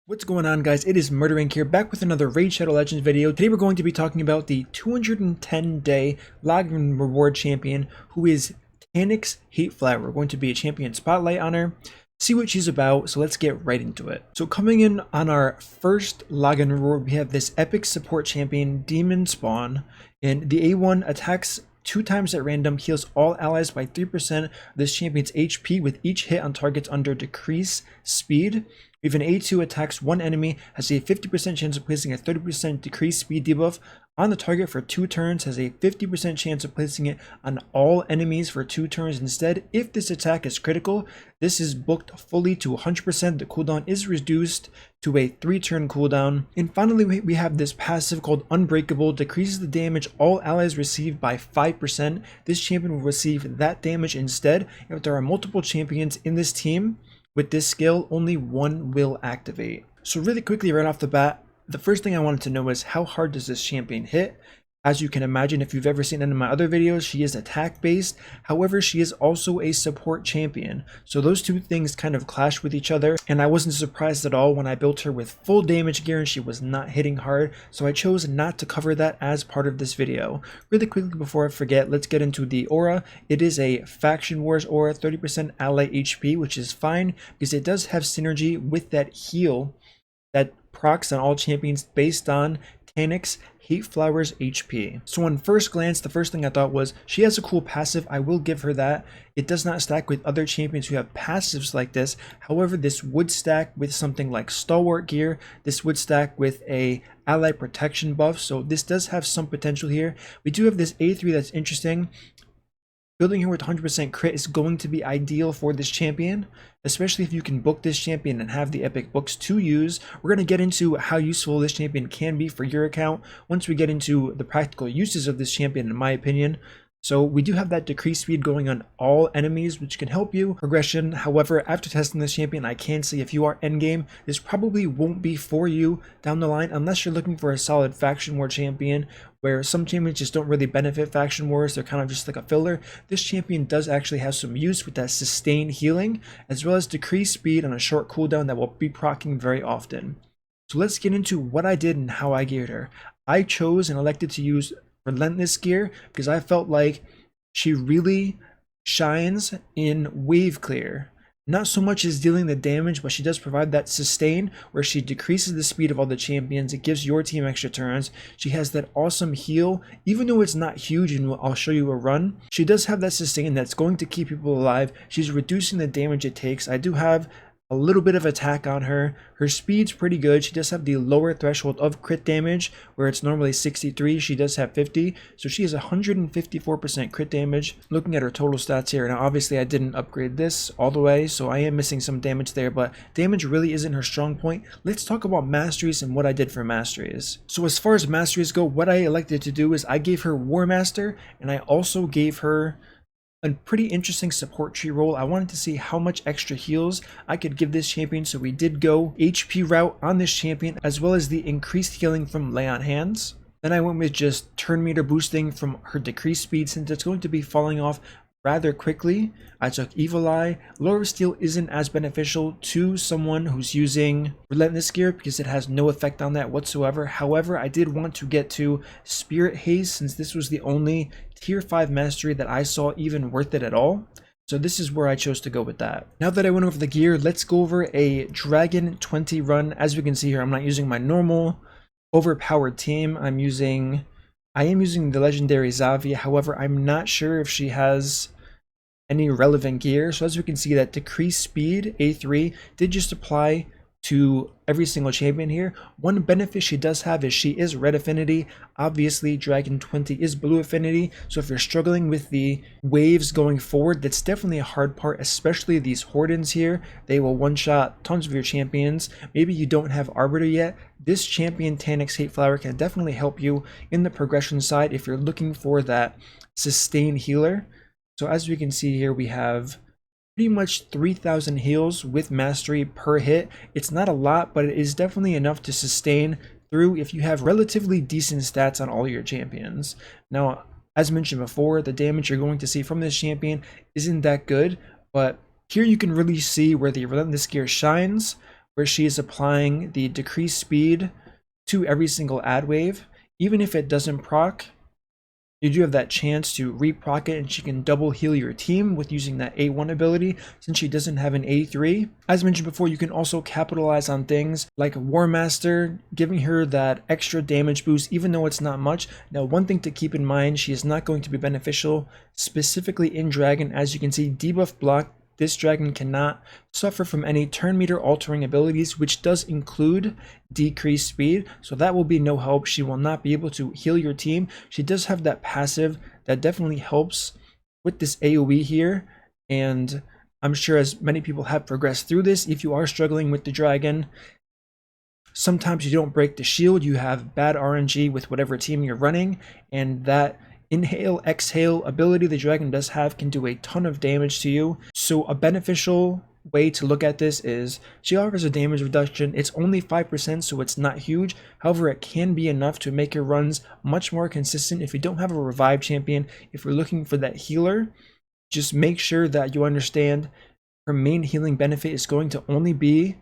What's going on, guys? It is MurderInc here, back with another Raid Shadow Legends video. Today we're going to be talking about the 210-day login reward champion, who is Tainix Hateflower. We're going to be a champion spotlight on her, see what she's about, so let's get right into it. So coming in on our first login reward, we have this epic support champion, demonspawn, and the A1 attacks 2 times at random, heals all allies by 3% of this champion's HP with each hit on targets under decrease speed. We have an A2 attacks 1 enemy, has a 50% chance of placing a 30% decreased speed debuff on the target for 2 turns, has a 50% chance of placing it on all enemies for 2 turns instead. If this attack is critical, this is booked fully to 100%. The cooldown is reduced to a 3-turn cooldown. And finally, we have this passive called Unbreakable, decreases the damage all allies receive by 5%. This champion will receive that damage instead. If there are multiple champions in this team with this skill, only one will activate. So really quickly right off the bat, the first thing I wanted to know is how hard does this champion hit? As you can imagine, if you've ever seen any of my other videos, she is attack based. However, she is also a support champion. So those two things kind of clash with each other. And I wasn't surprised at all when I built her with full damage gear and she was not hitting hard. So I chose not to cover that as part of this video. Really quickly before I forget, let's get into the aura. It is a Faction Wars aura, 30% ally HP, which is fine because it does have synergy with that heal that procs on all champions based on Tainix Hateflower's HP. So on first glance, the first thing I thought was she has a cool passive. I will give her that. It does not stack with other champions who have passives like this. However, this would stack with something like Stalwart gear. This would stack with a ally protection buff. So this does have some potential here. We do have this A3 that's interesting. Building her with 100% crit is going to be ideal for this champion, especially if you can book this champion and have the epic books to use. We're going to get into how useful this champion can be for your account once we get into the practical uses of this champion, in my opinion. So we do have that decreased speed going on all enemies, which can help you progression. However, after testing this champion, I can see if you are endgame, this probably won't be for you down the line unless you're looking for a solid faction war champion, where some champions just don't really benefit faction wars. They're kind of just like a filler. This champion does actually have some use with that sustained healing, as well as decreased speed on a short cooldown that will be proccing very often. So let's get into what I did and how I geared her. I chose and elected to use Relentless gear because I felt like she really shines in wave clear. Not so much as dealing the damage, but she does provide that sustain where she decreases the speed of all the champions. It gives your team extra turns. She has that awesome heal, even though it's not huge, and I'll show you a run. She does have that sustain that's going to keep people alive. She's reducing the damage it takes. I do have a little bit of attack on her. Her speed's pretty good. She does have the lower threshold of crit damage, where it's normally 63. She does have 50, so she has 154% crit damage. Looking at her total stats here, now obviously I didn't upgrade this all the way, so I am missing some damage there, but damage really isn't her strong point. Let's talk about masteries and what I did for masteries. So as far as masteries go, what I elected to do is I gave her War Master, and I also gave her a pretty interesting support tree role. I wanted to see how much extra heals I could give this champion, so we did go HP route on this champion, as well as the increased healing from Lay on Hands. Then I went with just turn meter boosting from her decreased speed, since it's going to be falling off rather quickly. I took Evil Eye. Lore of Steel isn't as beneficial to someone who's using Relentless gear because it has no effect on that whatsoever. However, I did want to get to Spirit Haze, since this was the only tier 5 mastery that I saw even worth it at all. So this is where I chose to go with that. Now that I went over the gear, let's go over a Dragon 20 run. As we can see here, I'm not using my normal overpowered team. I am using the legendary Zavia. However, I'm not sure if she has any relevant gear. So as we can see, that decreased speed A3 did just apply to every single champion here. One benefit she does have is she is red affinity. Obviously Dragon 20 is blue affinity, so if you're struggling with the waves going forward, that's definitely a hard part, especially these Hordens here. They will one-shot tons of your champions. Maybe you don't have Arbiter yet. This champion Tainix Hateflower can definitely help you in the progression side if you're looking for that sustained healer. So as we can see here, we have pretty much 3,000 heals with mastery per hit. It's not a lot, but it is definitely enough to sustain through if you have relatively decent stats on all your champions. Now, as mentioned before, the damage you're going to see from this champion isn't that good, but here you can really see where the Relentless gear shines, where she is applying the decreased speed to every single ad wave. Even if it doesn't proc, you do have that chance to re-proc it, and she can double heal your team with using that A1 ability since she doesn't have an A3. As mentioned before, you can also capitalize on things like War Master, giving her that extra damage boost even though it's not much. Now, one thing to keep in mind, she is not going to be beneficial specifically in Dragon. As you can see, debuff block, this dragon cannot suffer from any turn meter altering abilities, which does include decreased speed, so that will be no help. She will not be able to heal your team. She does have that passive that definitely helps with this AoE here, and I'm sure as many people have progressed through this, if you are struggling with the dragon, sometimes you don't break the shield, you have bad RNG with whatever team you're running, and that inhale exhale ability the dragon does have can do a ton of damage to you. So a beneficial way to look at this is she offers a damage reduction. It's only 5%, so it's not huge. However, it can be enough to make your runs much more consistent. If you don't have a revive champion, if you're looking for that healer, just make sure that you understand her main healing benefit is going to only be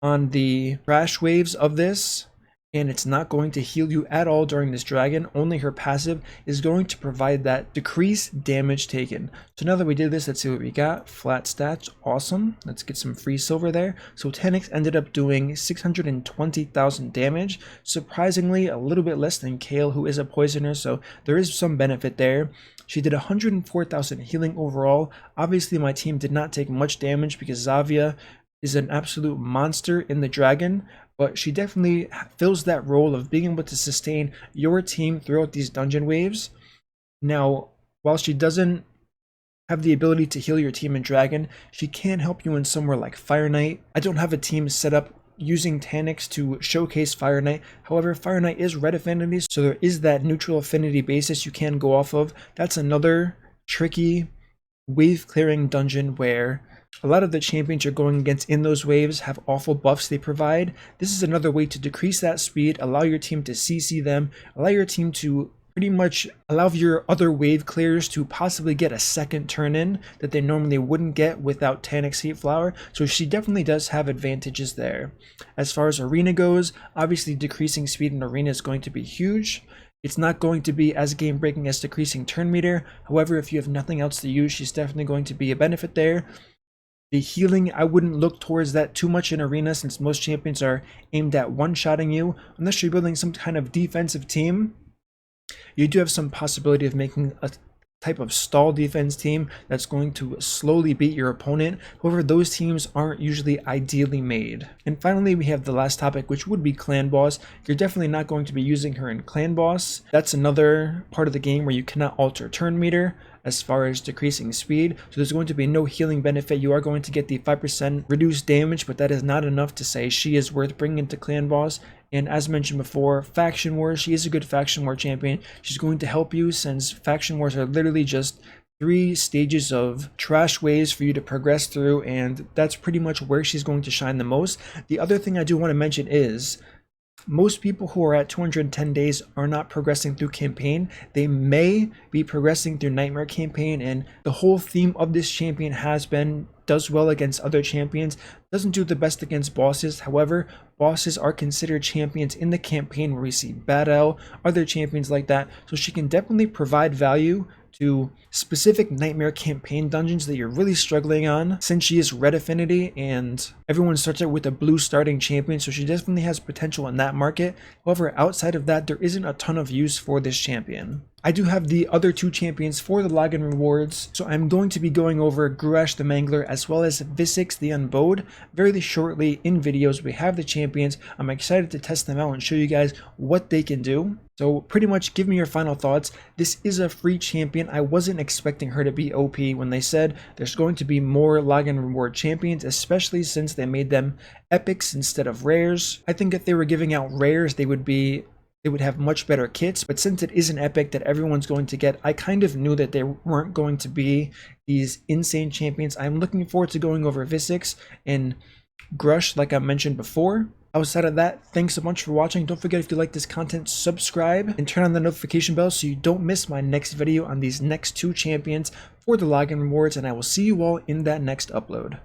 on the crash waves of this, and it's not going to heal you at all during this dragon. Only her passive is going to provide that decreased damage taken. So now that we did this, let's see what we got. Flat stats, awesome. Let's get some free silver there. So Tainix ended up doing 620,000 damage. Surprisingly, a little bit less than Kale, who is a poisoner, so there is some benefit there. She did 104,000 healing overall. Obviously, my team did not take much damage because Xavia is an absolute monster in the dragon, but she definitely fills that role of being able to sustain your team throughout these dungeon waves. Now, while she doesn't have the ability to heal your team in Dragon, she can help you in somewhere like Fire Knight. I don't have a team set up using Tainix to showcase Fire Knight. However, Fire Knight is red affinity, so there is that neutral affinity basis you can go off of. That's another tricky wave clearing dungeon where a lot of the champions you're going against in those waves have awful buffs they provide. This is another way to decrease that speed, allow your team to CC them, allow your team to pretty much allow your other wave clears to possibly get a second turn in that they normally wouldn't get without Tainix Hateflower. So she definitely does have advantages there. As far as arena goes, obviously decreasing speed in arena is going to be huge. It's not going to be as game breaking as decreasing turn meter. However, if you have nothing else to use, she's definitely going to be a benefit there. The healing, I wouldn't look towards that too much in arena since most champions are aimed at one-shotting you. Unless you're building some kind of defensive team, you do have some possibility of making a type of stall defense team that's going to slowly beat your opponent. However, those teams aren't usually ideally made. And finally, we have the last topic, which would be Clan Boss. You're definitely not going to be using her in Clan Boss. That's another part of the game where you cannot alter turn meter as far as decreasing speed, so there's going to be no healing benefit. You are going to get the 5% reduced damage, but that is not enough to say she is worth bringing into Clan Boss. And as mentioned before, Faction Wars, she is a good Faction War champion. She's going to help you since Faction Wars are literally just 3 stages of trash waves for you to progress through, and that's pretty much where she's going to shine the most. The other thing I do want to mention is most people who are at 210 days are not progressing through campaign. They may be progressing through Nightmare campaign, and the whole theme of this champion has been does well against other champions, doesn't do the best against bosses. However, bosses are considered champions in the campaign where we see Bad L, other champions like that, so she can definitely provide value to specific Nightmare campaign dungeons that you're really struggling on, since she is red affinity and everyone starts out with a blue starting champion, so she definitely has potential in that market. However, outside of that, there isn't a ton of use for this champion. I do have the other 2 champions for the login rewards, so I'm going to be going over Gruash the Mangler as well as Visix the Unbowed very shortly in videos. We have the champions. I'm excited to test them out and show you guys what they can do. So pretty much give me your final thoughts. This is a free champion. I wasn't expecting her to be OP when they said there's going to be more login reward champions, especially since they made them epics instead of rares. I think if they were giving out rares, they would have much better kits, but since it is an epic that everyone's going to get, I kind of knew that they weren't going to be these insane champions. I'm looking forward to going over Visix and Grush like I mentioned before. Outside of that, thanks so much for watching. Don't forget, if you like this content, subscribe and turn on the notification bell so you don't miss my next video on these next 2 champions for the login rewards, and I will see you all in that next upload.